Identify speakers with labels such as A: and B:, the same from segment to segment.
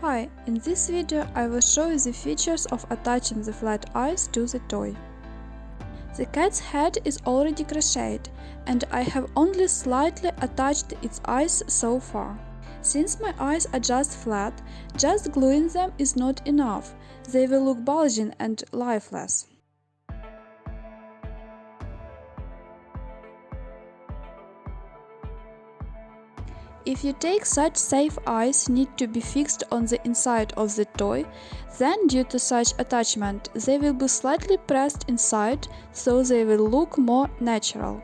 A: Hi, in this video I will show you the features of attaching the flat eyes to the toy. The cat's head is already crocheted and I have only slightly attached its eyes so far. Since my eyes are just flat, just gluing them is not enough, they will look bulging and lifeless. If you take such safe eyes need to be fixed on the inside of the toy, then due to such attachment they will be slightly pressed inside, so they will look more natural.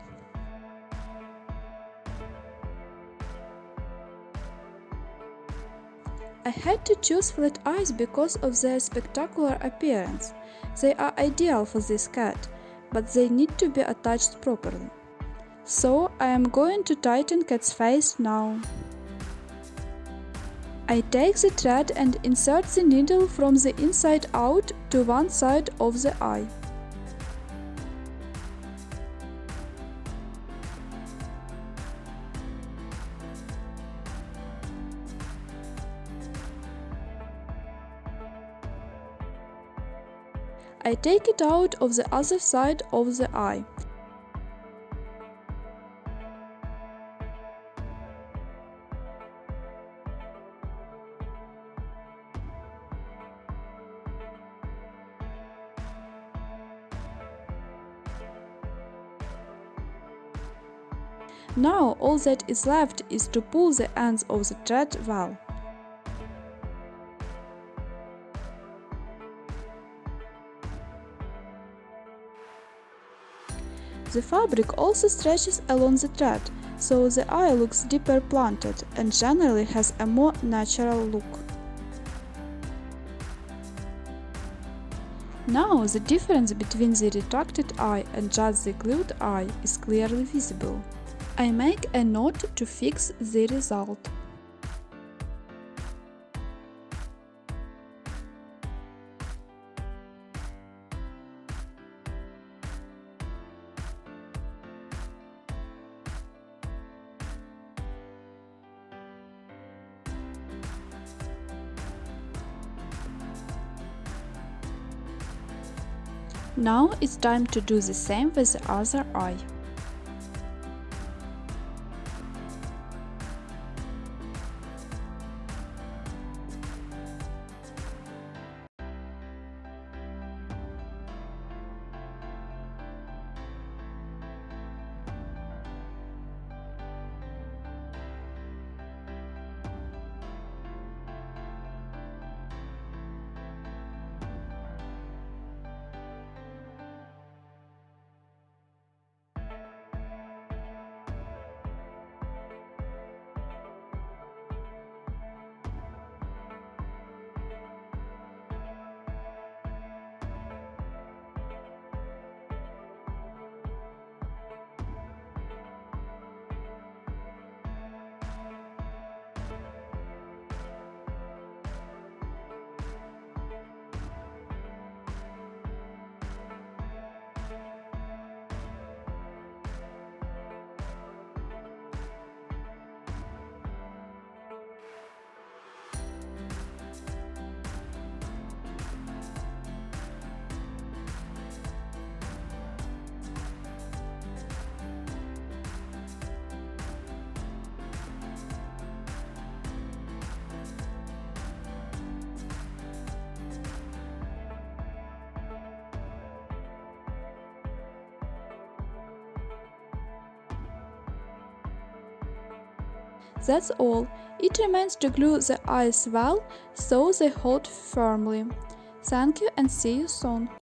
A: I had to choose flat eyes because of their spectacular appearance. They are ideal for this cat, but they need to be attached properly. So I am going to tighten cat's face now. I take the thread and insert the needle from the inside out to one side of the eye. I take it out of the other side of the eye. Now all that is left is to pull the ends of the thread well. The fabric also stretches along the thread, so the eye looks deeper planted and generally has a more natural look. Now the difference between the retracted eye and just the glued eye is clearly visible. I make a knot to fix the result. Now it's time to do the same with the other eye. That's all. It remains to glue the eyes well so they hold firmly. Thank you and see you soon.